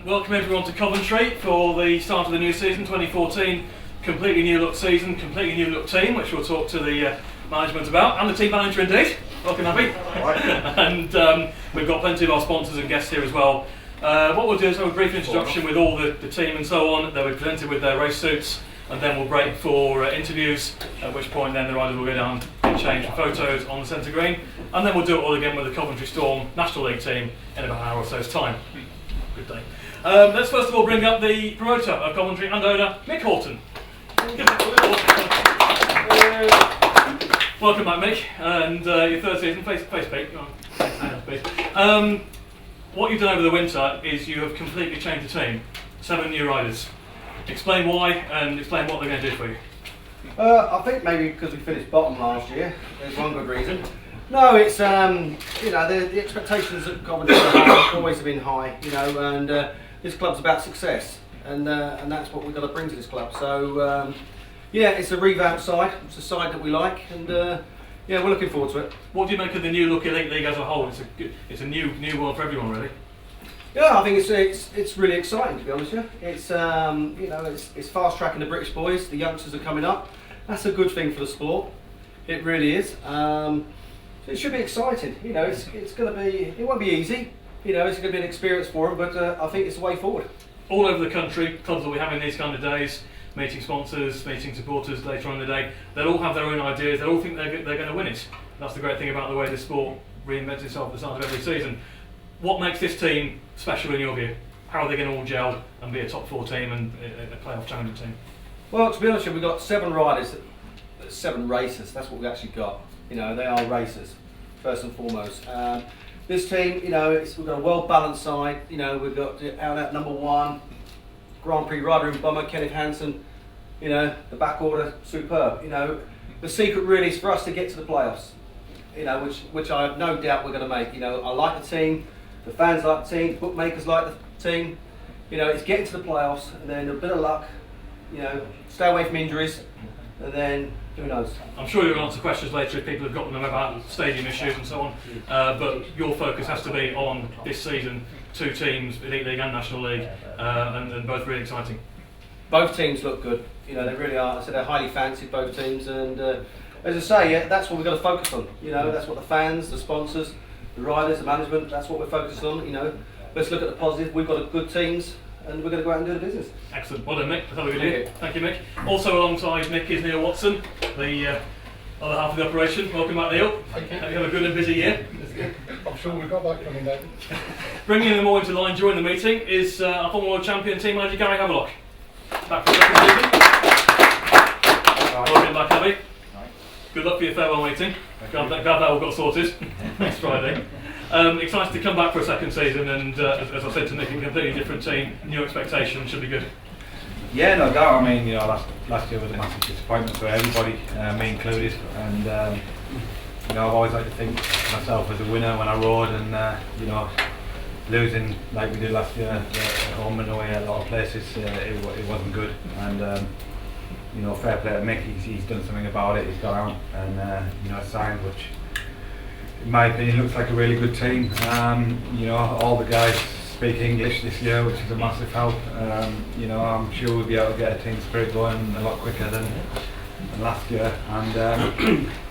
Welcome everyone to Coventry for the start of the new season, 2014. Completely new look season, completely new look team, which we'll talk to the management about, and the team manager indeed. Welcome, Abby. And we've got plenty of our sponsors and guests here as well. What we'll do is have a brief introduction with all the team and so on. They'll be presented with their race suits, and then we'll break for interviews, at which point then the riders will go down and change for photos on the centre green, and then we'll do it all again with the Coventry Storm National League team in about an hour or so's time. Good day. Let's first of all bring up the promoter of Coventry and owner, Mick Horton. Welcome back, Mick, and your third season, face Pete. What you've done over the winter is you have completely changed the team. 7 new riders. Explain why and explain what they're going to do for you. I think maybe because we finished bottom last year. There's one good reason. No, it's the expectations at Coventry have always been high, and this club's about success, and that's what we've got to bring to this club. So it's a revamped side. It's a side that we like, and we're looking forward to it. What do you make of the new look Elite League as a whole? It's a new world for everyone, really. Yeah, I think it's really exciting, to be honest with you. It's fast tracking the British boys. The youngsters are coming up. That's a good thing for the sport. It really is. So it should be exciting. It's going to be. It won't be easy. It's going to be an experience for them, but I think it's the way forward. All over the country, clubs will be having these kind of days, meeting sponsors, meeting supporters later on in the day. They'll all have their own ideas. They'll all think they're going to win it. That's the great thing about the way this sport reinvents itself at the start of every season. What makes this team special in your view? How are they going to all gel and be a top 4 team and a playoff challenging team? Well, to be honest with you, we've got 7 riders, 7 racers. That's what we've actually got. They are racers, first and foremost. This team, we've got a well-balanced side. We've got out number 1, Grand Prix rider and bummer, Kenneth Hansen. The back order, superb. The secret really is for us to get to the playoffs. Which I have no doubt we're going to make. I like the team, the fans like the team, the bookmakers like the team. It's getting to the playoffs, and then a bit of luck. Stay away from injuries, and then who knows. I'm sure you'll answer questions later if people have got them about stadium issues and so on. But your focus has to be on this season. 2 teams, Elite League and National League, and both really exciting. Both teams look good. They really are. So they're highly fancied, both teams, and as I say, that's what we've got to focus on. That's what the fans, the sponsors, the riders, the management. That's what we're focused on. Let's look at the positive. We've got good teams, and we're going to go out and do the business. Excellent. Well done, Mick. That's how we do. Thank you, Mick. Also alongside Mick is Neil Watson, the other half of the operation. Welcome back, Neil. Thank you. Hope you have a good and busy year. I'm sure we've got that coming down. Bringing them all into line during the meeting is our former world champion team manager Gary Havelock. Back for the second season. Welcome back, Abby. Good luck for your farewell meeting. Glad that all got sorted next Friday. Excited to come back for a second season, and as I said to Nick, a completely different team, new expectations, should be good. Yeah, no doubt. I mean, last year was a massive disappointment for everybody, me included. And I've always liked to think myself as a winner when I rode, and losing like we did last year at home and away at a lot of places, it wasn't good. And fair play to Mick. He's done something about it. He's got out and signed, which in my opinion looks like a really good team. All the guys speak English this year, which is a massive help. I'm sure we'll be able to get a team spirit going a lot quicker than last year, and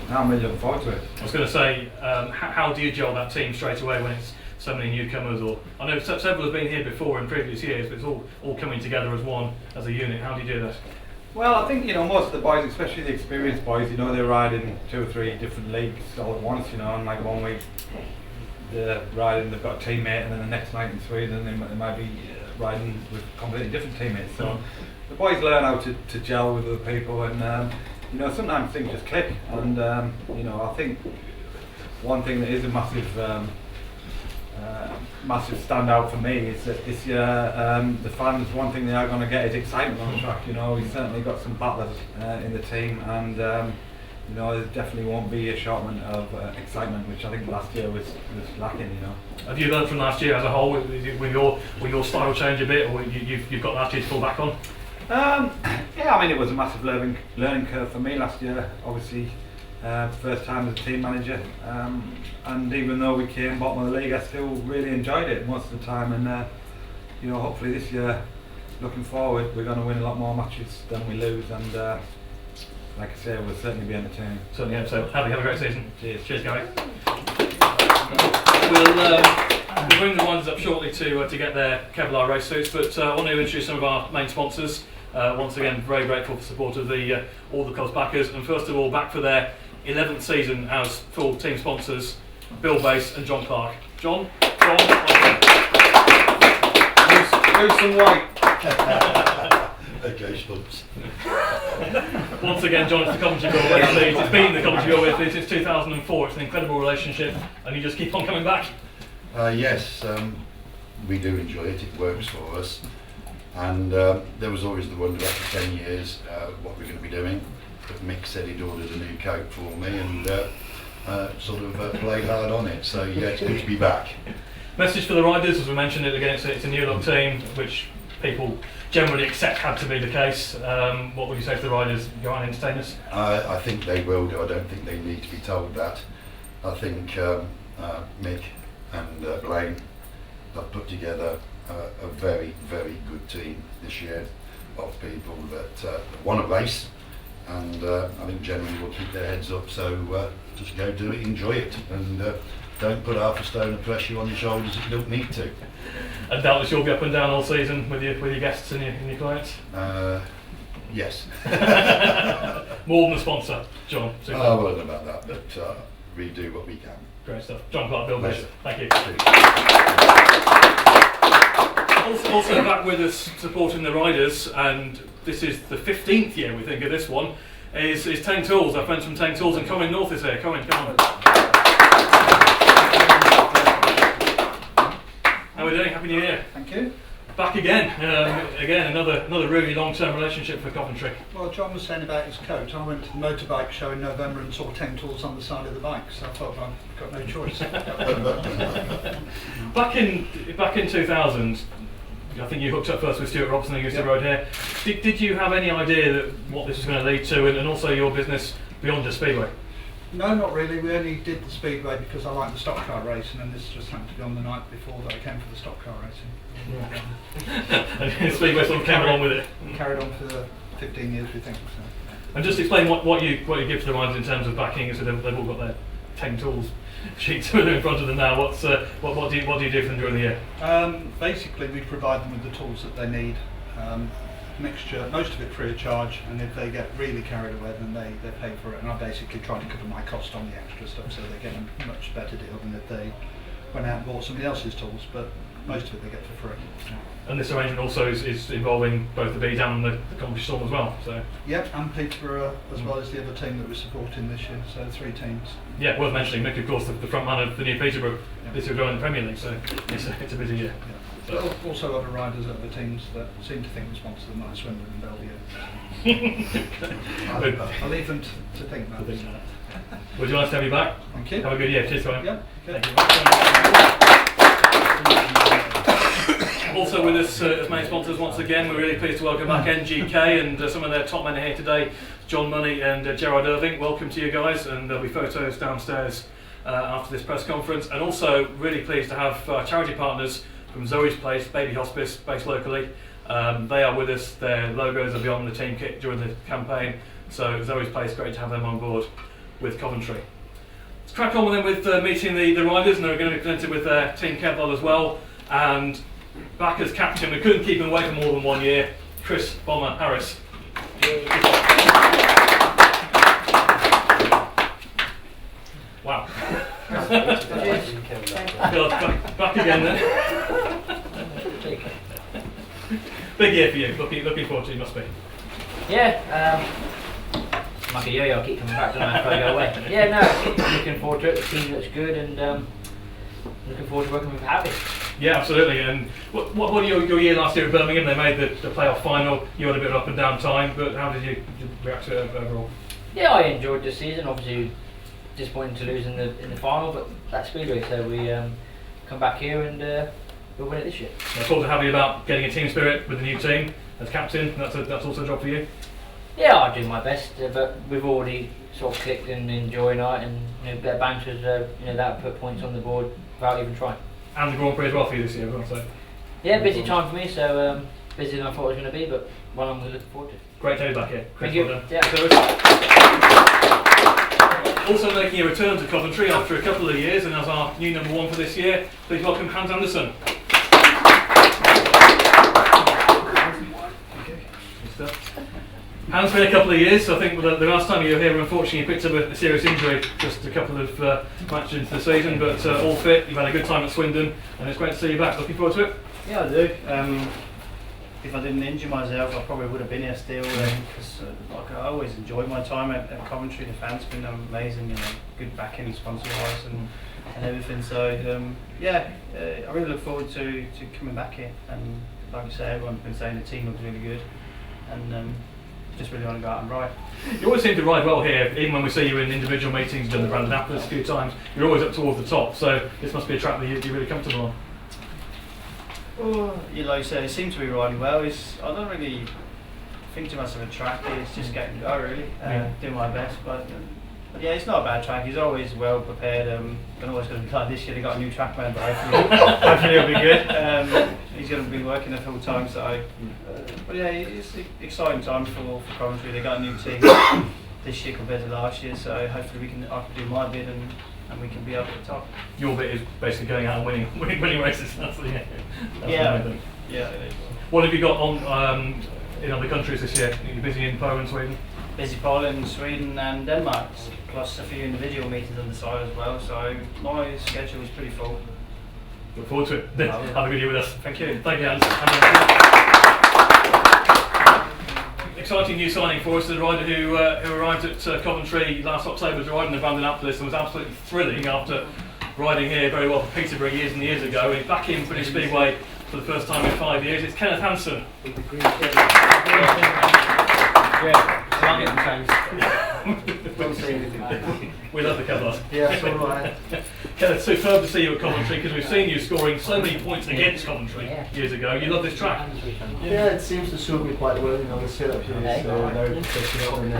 I'm really looking forward to it. I was going to say, how do you gel that team straight away when it's so many newcomers? Or I know several have been here before in previous years, but it's all coming together as one, as a unit. How do you do that? Well, I think most of the boys, especially the experienced boys, they ride in 2 or 3 different leagues all at once. And like one week they're riding, they've got a teammate, and then the next night in 3, then they might be riding with completely different teammates. So the boys learn how to gel with other people, and sometimes things just click. And I think one thing that is a massive standout for me is that this year the fans, one thing they are going to get is excitement on the track. We've certainly got some battlers in the team, and there definitely won't be a shortment of excitement, which I think last year was lacking. Have you learned from last year as a whole? Will your style change a bit, or you've got last year to fall back on? It was a massive learning curve for me last year. Obviously, first time as a team manager, and even though we came bottom of the league, I still really enjoyed it most of the time. And you know, hopefully this year, looking forward, we're going to win a lot more matches than we lose, and like I say, we'll certainly be entertaining. Certainly hope so. Have a great season. Cheers. Cheers, Gary. We'll bring the winders up shortly to get their Kevlar race suits, but I want to introduce some of our main sponsors. Once again, very grateful for the support of all the Cos backers, and first of all, back for their 11th season as full team sponsors, Bill Bass and John Clark. John, Lose some weight. Okay, Schultz. once again, John, it's the Coventry Bill Bass lead. It's been the Coventry Bill Bass lead since 2004. It's an incredible relationship, and you just keep on coming back. Yes, we do enjoy it. It works for us. And there was always the wonder after 10 years what we're going to be doing. But Mick said he'd ordered a new coat for me and played hard on it. So yeah, it's good to be back. Message for the riders, as we mentioned it again, it's a new look team, which people generally accept had to be the case. What would you say to the riders? Go on, entertain us. I think they will do. I don't think they need to be told that. I think Mick and Blaine have put together a very, very good team this year of people that want to race, and I think generally will keep their heads up. So just go do it, enjoy it, and don't put half a stone of pressure on your shoulders if you don't need to. And doubtless you'll be up and down all season with your guests and your clients. Yes. More than a sponsor, John. Super. I don't know about that, but we do what we can. Great stuff. John Clark, Bill Bass. Thank you. Also back with us supporting the riders, and this is the 15th year we think of this one, is Tang Tools. Our friends from Tang Tools, and Colin North is here. Colin, come on. How are we doing? Happy New Year. Thank you. Back again. Again, another really long-term relationship for Coventry. Well, John was saying about his coat. I went to the motorbike show in November and saw 10 tools on the side of the bike, so I thought I've got no choice. Back in 2000, I think you hooked up first with Stuart Robson, who used to ride here. Did you have any idea that what this was going to lead to, and also your business beyond just Speedway? No, not really. We only did the speedway because I like the stock car racing, and this just happened to be on the night before that I came for the stock car racing. And Speedway sort of came along with it. Carried on for the 15 years, we think. So. And just explain what you give to the riders in terms of backing. So they've all got their Tang Tools sheets in front of them now. What do you do for them during the year? Basically, we provide them with the tools that they need. Mixture, most of it free of charge, and if they get really carried away, then they pay for it. And I basically try to cover my cost on the extra stuff, so they get a much better deal than if they went out and bought somebody else's tools. But most of it they get for free. And this arrangement also is involving both the Bees and the Coventry Storm as well. So. Yep, and Peterborough as well as the other team that we're supporting this year. So 3 teams. Yeah, worth mentioning. Mick, of course, the front man of the new Peterborough this year going in the Premier League. So it's a busy year. Yeah. But also other riders at other teams that seem to think we sponsor them, like Swindon and Belvedere. I'll leave them to think that. Would you like to have you back? Thank you. Have a good year. Cheers, Colin. Yep. Thank you. Also with us as main sponsors once again, we're really pleased to welcome back NGK, and some of their top men are here today, John Money and Gerard Irving. Welcome to you guys, and there'll be photos downstairs after this press conference. And also really pleased to have our charity partners from Zoe's Place, Baby Hospice, based locally. They are with us. Their logos will be on the team kit during the campaign. So Zoe's Place, great to have them on board with Coventry. Let's crack on with meeting the riders, and they're going to be presented with their team Kevlar as well. And back as captain, we couldn't keep him away for more than 1 year, Chris Bomber Harris. Wow. back again then. Big year for you. Looking forward to it, must be. Yeah. I'm like a yo-yo. I keep coming back to after I go away. Yeah, no. Looking forward to it. The team looks good, and looking forward to working with Happy. Yeah, absolutely. And what your year last year at Birmingham? They made the playoff final. You had a bit of up and down time, but how did you react to it overall? Yeah, I enjoyed the season. Obviously, disappointing to lose in the final, but that's Speedway. So we come back here and we'll win it this year. I talked to Javi about getting a team spirit with the new team as captain. That's also a job for you. Yeah, I do my best, but we've already sort of clicked and enjoying it, and their banters, that put points on the board without even trying. And the Grand Prix as well for you this year, I say. Yeah, busy time for me, so busier than I thought it was going to be, but one I'm really looking forward to. Great to have you back here. Thank Chris, you. well done. Yeah. Also making a return to Coventry after a couple of years, and as our new number 1 for this year, please welcome Hans Anderson. Hans, been a couple of years. So I think the last time you were here, unfortunately, you picked up a serious injury just a couple of matches into the season, but all fit. You've had a good time at Swindon, and it's great to see you back. Looking forward to it. Yeah, I do. If I didn't injure myself, I probably would have been here still. Because like I always enjoyed my time at Coventry. The fans been amazing, you know, good backing, sponsor-wise, and everything. So I really look forward to coming back here. And like you say, everyone's been saying the team looks really good, and just really want to go out and ride. You always seem to ride well here, even when we see you in individual meetings. You've done the Brandon Apples a few times. You're always up towards the top, so this must be a track that you're really comfortable on. Well, like you said, it seems to be riding well. I don't really think too much of a track. It's just getting to go really, doing my best. But yeah, it's not a bad track. He's always well prepared. I don't know what's going to be like this year. They got a new track man, but hopefully it'll be good. He's going to be working there full time. So, but yeah, it's an exciting time for Coventry. They got a new team this year compared to last year. So hopefully I can do my bit and we can be up at the top. Your bit is basically going out and winning races. That's the main thing. Yeah. It is. What have you got on in other countries this year? Are you busy in Poland, Sweden? Busy Poland, Sweden and Denmark, plus a few individual meetings on the side as well. So my schedule is pretty full. Look forward to it. Have a good year with us. Thank you. Thank you, Hans. Exciting new signing for us, the rider who arrived at Coventry last October to ride in the Brandon Apples and was absolutely thrilling after riding here very well for Peterborough years and years ago. He's back in British Speedway for the first time in 5 years. It's Kenneth Hansen. Don't say anything. We love the colours. Yeah, so do I. Kenneth, superb to see you at Coventry because we've seen you scoring so many points against Coventry years ago. You love this track. Yeah, it seems to suit me quite well. You know, the setup here is very professional, and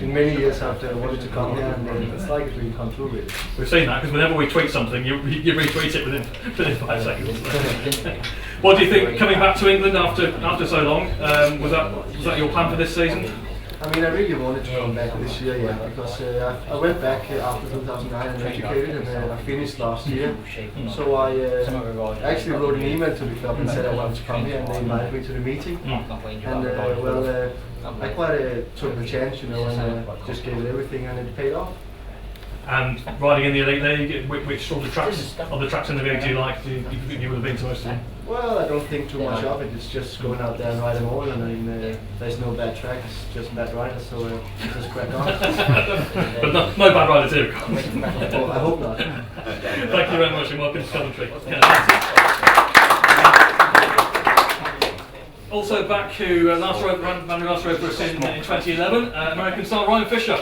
in many years I've wanted to come here, and it's like it's really come true. Really. We've seen that because whenever we tweet something, you retweet it within 5 seconds. What do you think coming back to England after so long? Was that your plan for this season? I mean, I really wanted to come back this year, because I went back after 2009 and educated, and I finished last year. So I actually wrote an email to the club and said I wanted to come here, and they invited me to the meeting. And I quite took the chance, you know, and just gave it everything, and it paid off. And riding in the Elite League, which sort of tracks in the league do you like? You would have been to most of them? Well, I don't think too much of it. It's just going out there and riding all, and I mean, there's no bad track, it's just bad riders, so just crack on. But no bad riders here. Well, I hope not. Thank you very much and welcome to Coventry. Also back who last rode for us in 2011, American star Ryan Fisher.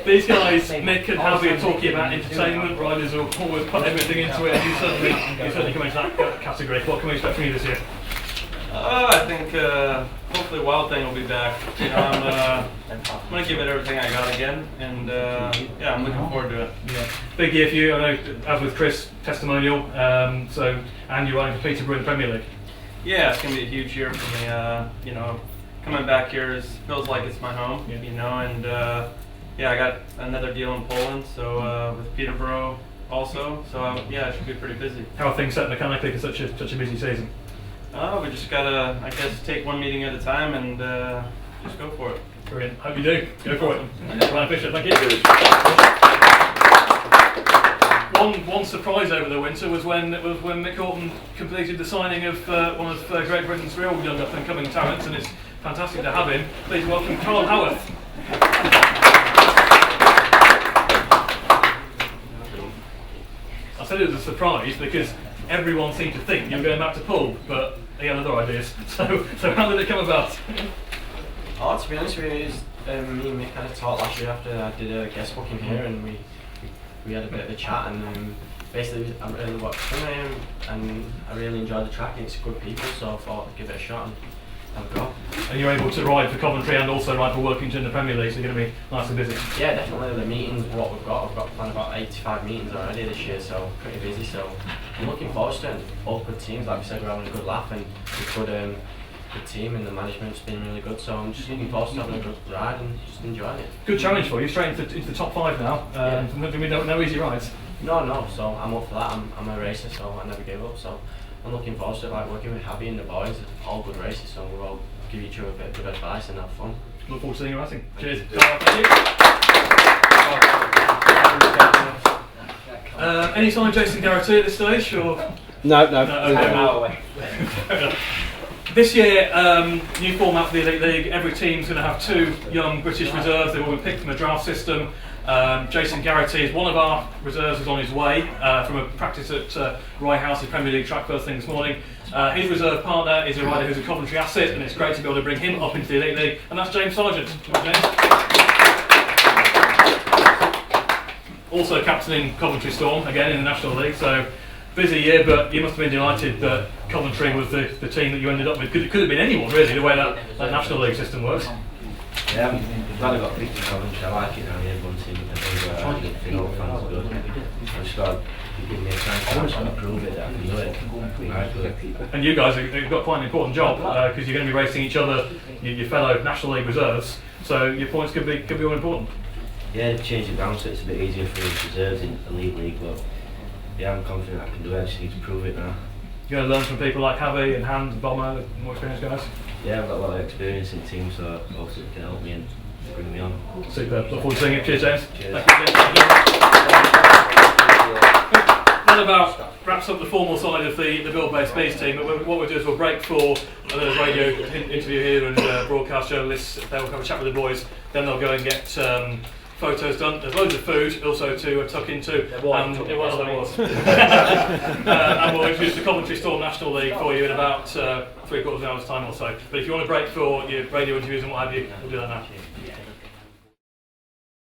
These guys, Mick and Harvey, are talking about entertainment. Riders will always put everything into it, and you certainly come into that category. What can we expect from you this year? I think hopefully Wild Thing will be back. You know, I'm going to give it everything I got again, and I'm looking forward to it. Yeah. Big year for you, I know, as with Chris, testimonial, and you're riding for Peterborough in the Premier League. Yeah, it's going to be a huge year for me. You know, coming back here feels like it's my home, you know, and I got another deal in Poland, so with Peterborough also, so it should be pretty busy. How are things set mechanically for such a busy season? We just gotta, I guess, take one meeting at a time and just go for it. Brilliant. Hope you do. Go for it. Ryan Fisher, thank you. One surprise over the winter was when Mick Horton completed the signing of one of Great Britain's real young up and coming talents, and it's fantastic to have him. Please welcome Carl Howarth. I said it was a surprise because everyone seemed to think you were going back to Poole, but he had other ideas. So how did it come about? To be honest with you, me and Mick had a talk last year after I did a guest booking here, and we had a bit of a chat, and basically I really watched him, and I really enjoyed the track, and it's good people, so I thought I'd give it a shot, and have a go. And you're able to ride for Coventry and also ride for Workington in the Premier League, so you're going to be nice and busy. Yeah, definitely. The meetings, what we've got planned about 85 meetings already this year, so pretty busy. So I'm looking forward to it. All good teams, like we said, we're having a good laugh and we've got good team and the management's been really good. So I'm just looking forward to having a good ride and just enjoying it. Good challenge for you, straight into the top 5 now. No easy rides. No. So I'm up for that. I'm a racer, so I never give up. So I'm looking forward to it, like working with Javi and the boys. All good races, so we'll all give each other a bit of good advice and have fun. Look forward to seeing you racing. Cheers. Any sign of Jason Garrity at this stage? Or? No. Okay. This year, new format for the Elite League. Every team's going to have 2 young British reserves. They've all been picked from a draft system. Jason Garrity is one of our reserves, is on his way from a practice at Rye House's Premier League track first thing this morning. His reserve partner is a rider who's a Coventry asset, and it's great to be able to bring him up into the Elite League, and that's James Sargent. Also captaining Coventry Storm again in the National League, so busy year, but you must have been delighted that Coventry was the team that you ended up with. Could have been anyone really, the way that National League system works. Yeah, I'm glad I got picked for Coventry. I like it now, everyone's team. I think all fans are good. I just got to give me a chance to prove it that I can do it. And you guys have got quite an important job because you're going to be racing each other, your fellow National League reserves, so your points could be all important. Yeah, they've changed it down so it's a bit easier for the reserves in the Elite League, but yeah, I'm confident I can do it. I just need to prove it now. You're going to learn from people like Javi and Hand, Bomber, more experienced guys? Yeah, I've got a lot of experience in teams, so hopefully it can help me and bring me on. Superb. Look forward to seeing it. Cheers, James. Cheers. Thank you. That about wraps up the formal side of the Build-Based Bees team. But what we'll do is we'll break for a little radio interview here and broadcast journalists. They'll have a chat with the boys. Then they'll go and get photos done. There's loads of food also to tuck into. There was. And we'll introduce the Coventry Storm National League for you in about 3/4 hours time or so. But if you want to break for your radio interviews and what have you, we'll do that now.